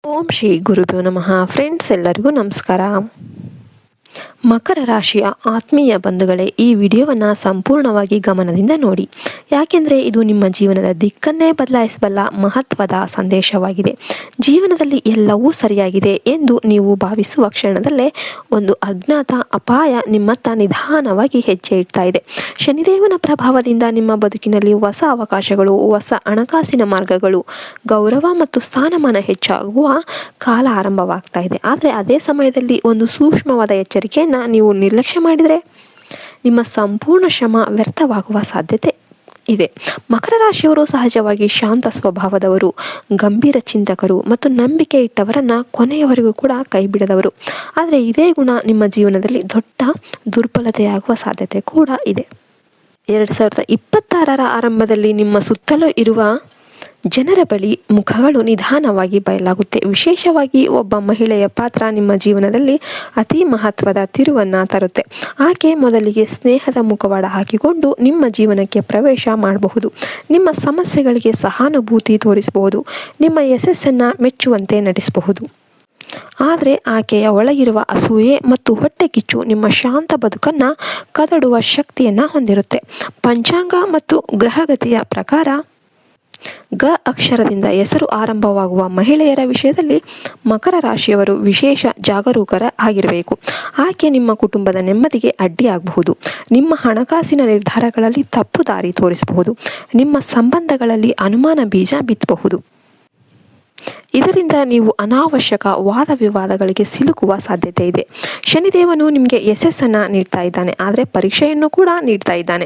ಓಂ ಶ್ರೀ ಗುರುಭ್ಯೋ ನಮಃ. ಫ್ರೆಂಡ್ಸ್, ಎಲ್ಲರಿಗೂ ನಮಸ್ಕಾರ. ಮಕರ ರಾಶಿಯ ಆತ್ಮೀಯ ಬಂಧುಗಳೇ, ಈ ವಿಡಿಯೋವನ್ನು ಸಂಪೂರ್ಣವಾಗಿ ಗಮನದಿಂದ ನೋಡಿ, ಯಾಕೆಂದರೆ ಇದು ನಿಮ್ಮ ಜೀವನದ ದಿಕ್ಕನ್ನೇ ಬದಲಾಯಿಸಬಲ್ಲ ಮಹತ್ವದ ಸಂದೇಶವಾಗಿದೆ. ಜೀವನದಲ್ಲಿ ಎಲ್ಲವೂ ಸರಿಯಾಗಿದೆ ಎಂದು ನೀವು ಭಾವಿಸುವ ಕ್ಷಣದಲ್ಲೇ ಒಂದು ಅಜ್ಞಾತ ಅಪಾಯ ನಿಮ್ಮತ್ತ ನಿಧಾನವಾಗಿ ಹೆಜ್ಜೆ ಇಡ್ತಾ ಇದೆ. ಶನಿದೇವನ ಪ್ರಭಾವದಿಂದ ನಿಮ್ಮ ಬದುಕಿನಲ್ಲಿ ಹೊಸ ಅವಕಾಶಗಳು, ಹೊಸ ಹಣಕಾಸಿನ ಮಾರ್ಗಗಳು, ಗೌರವ ಮತ್ತು ಸ್ಥಾನಮಾನ ಹೆಚ್ಚಾಗುವ ಕಾಲ ಆರಂಭವಾಗ್ತಾ ಇದೆ. ಆದರೆ ಅದೇ ಸಮಯದಲ್ಲಿ ಒಂದು ಸೂಕ್ಷ್ಮವಾದ ಎಚ್ಚರಿಕೆಯನ್ನು ನೀವು ನಿರ್ಲಕ್ಷ್ಯ ಮಾಡಿದರೆ ನಿಮ್ಮ ಸಂಪೂರ್ಣ ಶ್ರಮ ವ್ಯರ್ಥವಾಗುವ ಸಾಧ್ಯತೆ ಇದೆ. ಮಕರ ರಾಶಿಯವರು ಸಹಜವಾಗಿ ಶಾಂತ ಸ್ವಭಾವದವರು, ಗಂಭೀರ ಚಿಂತಕರು ಮತ್ತು ನಂಬಿಕೆ ಇಟ್ಟವರನ್ನ ಕೊನೆಯವರೆಗೂ ಕೂಡ ಕೈ ಬಿಡದವರು. ಆದರೆ ಇದೇ ಗುಣ ನಿಮ್ಮ ಜೀವನದಲ್ಲಿ ದೊಡ್ಡ ದುರ್ಬಲತೆಯಾಗುವ ಸಾಧ್ಯತೆ ಕೂಡ ಇದೆ. 2026ರ ಆರಂಭದಲ್ಲಿ ನಿಮ್ಮ ಸುತ್ತಲೂ ಇರುವ ಜನರ ಬಳಿ ಮುಖಗಳು ನಿಧಾನವಾಗಿ ಬಯಲಾಗುತ್ತೆ. ವಿಶೇಷವಾಗಿ ಒಬ್ಬ ಮಹಿಳೆಯ ಪಾತ್ರ ನಿಮ್ಮ ಜೀವನದಲ್ಲಿ ಅತಿ ಮಹತ್ವದ ತಿರುವನ್ನು ತರುತ್ತೆ. ಆಕೆ ಮೊದಲಿಗೆ ಸ್ನೇಹದ ಮುಖವಾಡ ಹಾಕಿಕೊಂಡು ನಿಮ್ಮ ಜೀವನಕ್ಕೆ ಪ್ರವೇಶ ಮಾಡಬಹುದು. ನಿಮ್ಮ ಸಮಸ್ಯೆಗಳಿಗೆ ಸಹಾನುಭೂತಿ ತೋರಿಸಬಹುದು, ನಿಮ್ಮ ಯಶಸ್ಸನ್ನು ಮೆಚ್ಚುವಂತೆ ನಟಿಸಬಹುದು. ಆದರೆ ಆಕೆಯ ಒಳಗಿರುವ ಅಸೂಯೆ ಮತ್ತು ಹೊಟ್ಟೆ ಕಿಚ್ಚು ನಿಮ್ಮ ಶಾಂತ ಬದುಕನ್ನು ಕದಡುವ ಶಕ್ತಿಯನ್ನು ಹೊಂದಿರುತ್ತೆ. ಪಂಚಾಂಗ ಮತ್ತು ಗ್ರಹಗತಿಯ ಪ್ರಕಾರ ಗ ಅಕ್ಷರದಿಂದ ಹೆಸರು ಆರಂಭವಾಗುವ ಮಹಿಳೆಯರ ವಿಷಯದಲ್ಲಿ ಮಕರ ರಾಶಿಯವರು ವಿಶೇಷ ಜಾಗರೂಕರ ಆಗಿರಬೇಕು. ಆಕೆ ನಿಮ್ಮ ಕುಟುಂಬದ ನೆಮ್ಮದಿಗೆ ಅಡ್ಡಿಯಾಗಬಹುದು, ನಿಮ್ಮ ಹಣಕಾಸಿನ ನಿರ್ಧಾರಗಳಲ್ಲಿ ತಪ್ಪು ದಾರಿ ತೋರಿಸಬಹುದು, ನಿಮ್ಮ ಸಂಬಂಧಗಳಲ್ಲಿ ಅನುಮಾನ ಬೀಜ ಬಿತ್ತಬಹುದು. ಇದರಿಂದ ನೀವು ಅನಾವಶ್ಯಕ ವಾದ ವಿವಾದಗಳಿಗೆ ಸಿಲುಕುವ ಸಾಧ್ಯತೆ ಇದೆ. ಶನಿದೇವನು ನಿಮಗೆ ಯಶಸ್ಸನ್ನು ನೀಡ್ತಾ ಇದ್ದಾನೆ, ಆದರೆ ಪರೀಕ್ಷೆಯನ್ನು ಕೂಡ ನೀಡ್ತಾ ಇದ್ದಾನೆ.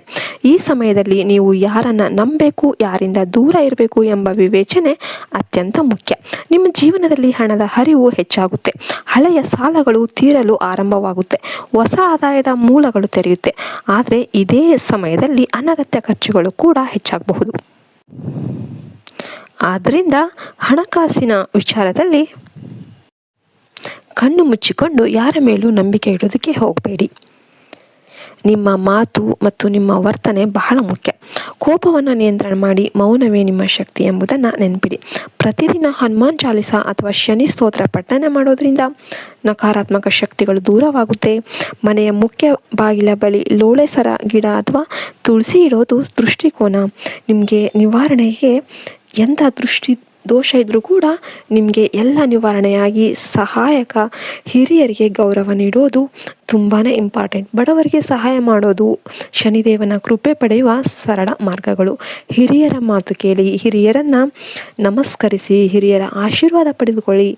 ಈ ಸಮಯದಲ್ಲಿ ನೀವು ಯಾರನ್ನು ನಂಬಬೇಕು, ಯಾರಿಂದ ದೂರ ಇರಬೇಕು ಎಂಬ ವಿವೇಚನೆ ಅತ್ಯಂತ ಮುಖ್ಯ. ನಿಮ್ಮ ಜೀವನದಲ್ಲಿ ಹಣದ ಹರಿವು ಹೆಚ್ಚಾಗುತ್ತೆ, ಹಳೆಯ ಸಾಲಗಳು ತೀರಲು ಆರಂಭವಾಗುತ್ತೆ, ಹೊಸ ಆದಾಯದ ಮೂಲಗಳು ತೆರೆಯುತ್ತೆ. ಆದರೆ ಇದೇ ಸಮಯದಲ್ಲಿ ಅನಗತ್ಯ ಖರ್ಚುಗಳು ಕೂಡ ಹೆಚ್ಚಾಗಬಹುದು. ಆದ್ದರಿಂದ ಹಣಕಾಸಿನ ವಿಚಾರದಲ್ಲಿ ಕಣ್ಣು ಮುಚ್ಚಿಕೊಂಡು ಯಾರ ಮೇಲೂ ನಂಬಿಕೆ ಇಡೋದಕ್ಕೆ ಹೋಗಬೇಡಿ. ನಿಮ್ಮ ಮಾತು ಮತ್ತು ನಿಮ್ಮ ವರ್ತನೆ ಬಹಳ ಮುಖ್ಯ. ಕೋಪವನ್ನು ನಿಯಂತ್ರಣ ಮಾಡಿ, ಮೌನವೇ ನಿಮ್ಮ ಶಕ್ತಿ ಎಂಬುದನ್ನು ನೆನಪಿಡಿ. ಪ್ರತಿದಿನ ಹನುಮಾನ್ ಚಾಲಿಸ ಅಥವಾ ಶನಿ ಸ್ತೋತ್ರ ಪಠನೆ ಮಾಡೋದ್ರಿಂದ ನಕಾರಾತ್ಮಕ ಶಕ್ತಿಗಳು ದೂರವಾಗುತ್ತೆ. ಮನೆಯ ಮುಖ್ಯ ಬಾಗಿಲ ಬಳಿ ಲೋಳೆ ಸರ ಗಿಡ ಅಥವಾ ತುಳಸಿ ಇಡೋದು ದೃಷ್ಟಿಕೋನ ನಿಮಗೆ ನಿವಾರಣೆಗೆ, ಎಂಥ ದೃಷ್ಟಿ ದೋಷ ಇದ್ರೂ ಕೂಡ ನಿಮಗೆ ಎಲ್ಲ ನಿವಾರಣೆಯಾಗಿ ಸಹಾಯಕ. ಹಿರಿಯರಿಗೆ ಗೌರವ ನೀಡೋದು ತುಂಬಾ ಇಂಪಾರ್ಟೆಂಟ್. ಬಡವರಿಗೆ ಸಹಾಯ ಮಾಡೋದು ಶನಿದೇವನ ಕೃಪೆ ಪಡೆಯುವ ಸರಳ ಮಾರ್ಗಗಳು. ಹಿರಿಯರ ಮಾತು ಕೇಳಿ, ಹಿರಿಯರನ್ನು ನಮಸ್ಕರಿಸಿ, ಹಿರಿಯರ ಆಶೀರ್ವಾದ ಪಡೆದುಕೊಳ್ಳಿ.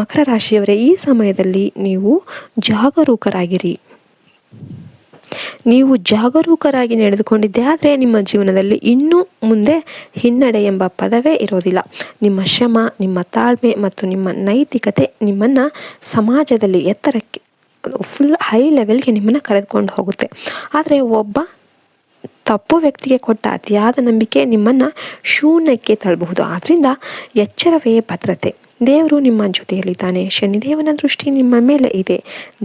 ಮಕರ ರಾಶಿಯವರೇ, ಈ ಸಮಯದಲ್ಲಿ ನೀವು ಜಾಗರೂಕರಾಗಿರಿ. ನೀವು ಜಾಗರೂಕರಾಗಿ ನಡೆದುಕೊಂಡಿದ್ದೆ ಆದರೆ ನಿಮ್ಮ ಜೀವನದಲ್ಲಿ ಇನ್ನು ಮುಂದೆ ಹಿನ್ನಡೆ ಎಂಬ ಪದವೇ ಇರೋದಿಲ್ಲ. ನಿಮ್ಮ ಶ್ರಮ, ನಿಮ್ಮ ತಾಳ್ಮೆ ಮತ್ತು ನಿಮ್ಮ ನೈತಿಕತೆ ನಿಮ್ಮನ್ನು ಸಮಾಜದಲ್ಲಿ ಎತ್ತರಕ್ಕೆ, ಫುಲ್ ಹೈ ಲೆವೆಲ್ಗೆ ನಿಮ್ಮನ್ನು ಕರೆದುಕೊಂಡು ಹೋಗುತ್ತೆ. ಆದರೆ ಒಬ್ಬ ತಪ್ಪು ವ್ಯಕ್ತಿಗೆ ಕೊಟ್ಟ ಅತಿಯಾದ ನಂಬಿಕೆ ನಿಮ್ಮನ್ನು ಶೂನ್ಯಕ್ಕೆ ತಳ್ಳಬಹುದು. ಆದ್ದರಿಂದ ಎಚ್ಚರವೇ ಭದ್ರತೆ. ದೇವರು ನಿಮ್ಮ ಜೊತೆಯಲ್ಲಿದ್ದಾನೆ. ಶನಿದೇವನ ದೃಷ್ಟಿ ನಿಮ್ಮ ಮೇಲೆ ಇದೆ.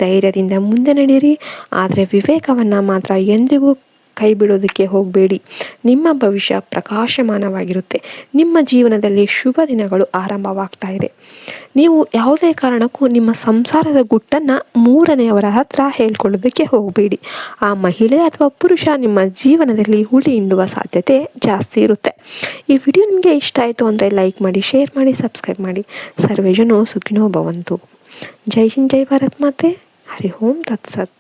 ಧೈರ್ಯದಿಂದ ಮುಂದೆ ನಡೆಯಿರಿ, ಆದರೆ ವಿವೇಕವನ್ನು ಮಾತ್ರ ಎಂದಿಗೂ ಕೈ ಬಿಡೋದಕ್ಕೆ ಹೋಗಬೇಡಿ. ನಿಮ್ಮ ಭವಿಷ್ಯ ಪ್ರಕಾಶಮಾನವಾಗಿರುತ್ತೆ. ನಿಮ್ಮ ಜೀವನದಲ್ಲಿ ಶುಭ ದಿನಗಳು ಆರಂಭವಾಗ್ತಾ ಇದೆ. ನೀವು ಯಾವುದೇ ಕಾರಣಕ್ಕೂ ನಿಮ್ಮ ಸಂಸಾರದ ಗುಟ್ಟನ್ನು ಮೂರನೆಯವರ ಹತ್ರ ಹೇಳ್ಕೊಳ್ಳೋದಕ್ಕೆ ಹೋಗಬೇಡಿ. ಆ ಮಹಿಳೆ ಅಥವಾ ಪುರುಷ ನಿಮ್ಮ ಜೀವನದಲ್ಲಿ ಹುಳಿ ಹಿಂಡುವ ಸಾಧ್ಯತೆ ಜಾಸ್ತಿ ಇರುತ್ತೆ. ಈ ವಿಡಿಯೋ ನಿಮಗೆ ಇಷ್ಟ ಆಯಿತು ಅಂದರೆ ಲೈಕ್ ಮಾಡಿ, ಶೇರ್ ಮಾಡಿ, ಸಬ್ಸ್ಕ್ರೈಬ್ ಮಾಡಿ. ಸರ್ವೇ ಜನೋ ಸುಖಿನೋ ಭವಂತು. ಜೈ ಹಿಂದ್, ಜೈ ಭಾರತ್ ಮಾತೆ. ಹರಿ ಓಂ ತತ್ಸತ್.